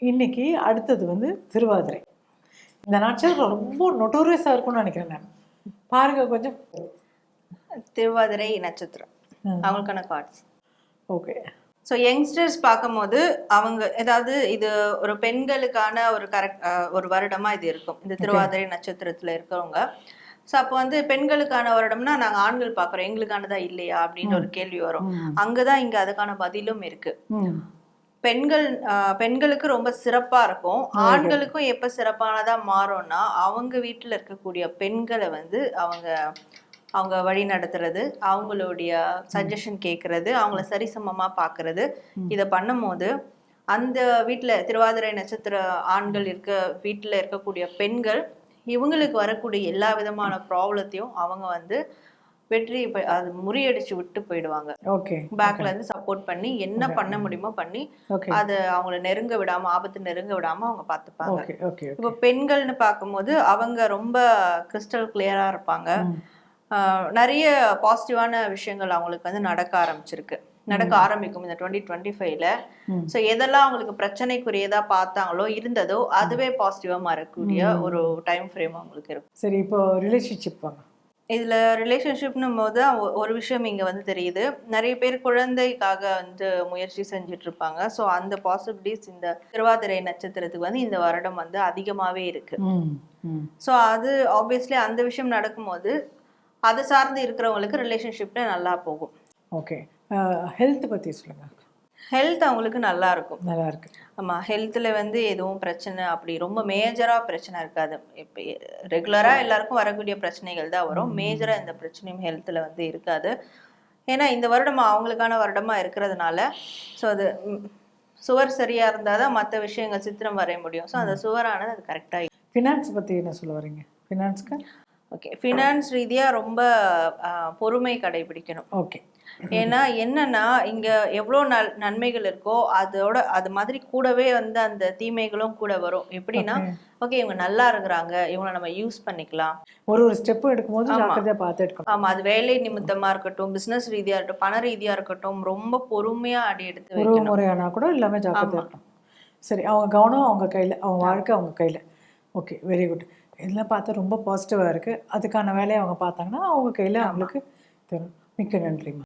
இன்னைக்கு அடுத்தது வந்து திருவாதிரை. இந்த நட்சத்திரம் ரொம்ப நொட்டோரியஸா இருக்கும்னு நினைக்கிறேன் நான். பாருங்க கொஞ்சம். திருவாதிரை நட்சத்திரம் அவங்களுக்கான கார்ட்ஸ். ஓகே. ஸோ யங்ஸ்டர்ஸ் பார்க்கும்போது அவங்க ஏதாவது இது ஒரு பெண்களுக்கான ஒரு ஒரு வருடமா இது இருக்கும். இந்த திருவாதிரை நட்சத்திரத்துல இருக்கிறவங்க. ஸோ அப்போ வந்து பெண்களுக்கான வருடம்னா நாங்கள் ஆண்கள் பார்க்குறோம், எங்களுக்கானதா இல்லையா அப்படின்ற ஒரு கேள்வி வரும். அங்கதான் இங்க அதுக்கான பதிலும் இருக்கு. பெண்களுக்கு ரொம்ப சிறப்பா இருக்கும். ஆண்களுக்கும் எப்ப சிறப்பானதா மாறும்னா அவங்க வீட்டுல இருக்கக்கூடிய பெண்களை வந்து அவங்க வழி நடத்துறது, அவங்களுடைய சஜஷன் கேட்கறது, அவங்கள சரிசமமா பாக்குறது, இத பண்ணும்போது அந்த வீட்டுல திருவாதிரை நட்சத்திர ஆண்கள் வீட்டுல இருக்கக்கூடிய பெண்கள் இவங்களுக்கு வரக்கூடிய எல்லா விதமான ப்ராப்ளத்தையும் அவங்க வந்து வெற்றி அது முறியடிச்சு விட்டு போயிடுவாங்க. பேக்ல இருந்து சப்போர்ட் பண்ணி என்ன பண்ண முடியுமோ பண்ணி அது அவங்கள நெருங்க விடாம, ஆபத்து நெருங்க விடாம அவங்க பார்த்துப்பாங்க. இப்போ பெண்கள்னு பார்க்கும்போது அவங்க ரொம்ப கிறிஸ்டல் கிளியரா இருப்பாங்க. நிறைய பாசிட்டிவான விஷயங்கள் அவங்களுக்கு வந்து நடக்க ஆரம்பிக்கும் இந்த 2025ல. ஸோ எதெல்லாம் அவங்களுக்கு பிரச்சனைக்குரியதா பார்த்தாங்களோ இருந்ததோ அதுவே பாசிட்டிவா மாறக்கூடிய ஒரு டைம் ஃப்ரேம் அவங்களுக்கு இருக்கும். சரி, இப்போ ரிலேஷன்ஷிப் வாங்க. இதுல ரிலேஷன்ஷிப்னும் போது ஒரு விஷயம் இங்க வந்து தெரியுது. நிறைய பேர் குழந்தைக்காக வந்து முயற்சி செஞ்சுட்டு இருப்பாங்க. ஸோ அந்த பாசிபிலிட்டிஸ் இந்த திருவாதிரை நட்சத்திரத்துக்கு வந்து இந்த வருடம் வந்து அதிகமாவே இருக்கு. ஸோ அது ஆப்வியஸ்லி அந்த விஷயம் நடக்கும்போது அதை சார்ந்து இருக்கிறவங்களுக்கு ரிலேஷன்ஷிப்ல நல்லா போகும். ஓகே. ஹெல்த் பத்தி சொல்லுங்க. ஹெல்த் அவங்களுக்கு நல்லா இருக்கும். நல்லா இருக்கு. ஆமா, ஹெல்த்ல வந்து எதுவும் பிரச்சனை அப்படி ரொம்ப மேஜரா பிரச்சனை இருக்காது. இப்போ ரெகுலரா எல்லாருக்கும் வரக்கூடிய பிரச்சனைகள் தான் வரும். மேஜரா எந்த பிரச்சனையும் ஹெல்த்ல வந்து இருக்காது. ஏன்னா இந்த வருடம் அவங்களுக்கான வருடமா இருக்கிறதுனால ஸோ அது சுவர் சரியா இருந்தாதான் மற்ற விஷயங்கள் சித்திரம் வரைய முடியும். ஸோ அந்த சுவரானது அது கரெக்டா. ஃபினான்ஸ் பத்தி என்ன சொல்ல வரீங்க? ஃபினான்ஸ்க்கு ஓகே, ஃபினான்ஸ் ரீதியா ரொம்ப பொறுமை கடைபிடிக்கணும். ஓகே. ஏன்னா என்னன்னா இங்க எவ்வளோ நன்மைகள் இருக்கோ அது மாதிரி கூடவே வந்து அந்த தீமைகளும் கூட வரும். எப்படின்னா ஓகே இவங்க நல்லா இருக்கிறாங்க, இவங்களை நம்ம யூஸ் பண்ணிக்கலாம். ஒரு ஸ்டெப் எடுக்கும்போது ஜாக்கிரதையா பார்த்து எடுக்கணும். ஆமா, அது வேலை நிமித்தமா இருக்கட்டும், பிசினஸ் ரீதியா இருக்கட்டும், பண ரீதியா இருக்கட்டும், ரொம்ப பொறுமையா அடி எடுத்து ஒரு முறையானா கூட எல்லாமே ஜாக்கிரதையா இருக்கணும். சரி, அவங்க கவனம் அவங்க கையில, அவங்க வாழ்க்கை அவங்க கையில. Okay, very good. இதெல்லாம் பார்த்தா ரொம்ப பாசிட்டிவா இருக்கு. அதுக்கான வேலையை அவங்க பார்த்தாங்கன்னா அவங்க கையில அவங்களுக்கு தரும். மிக்க நன்றிமா.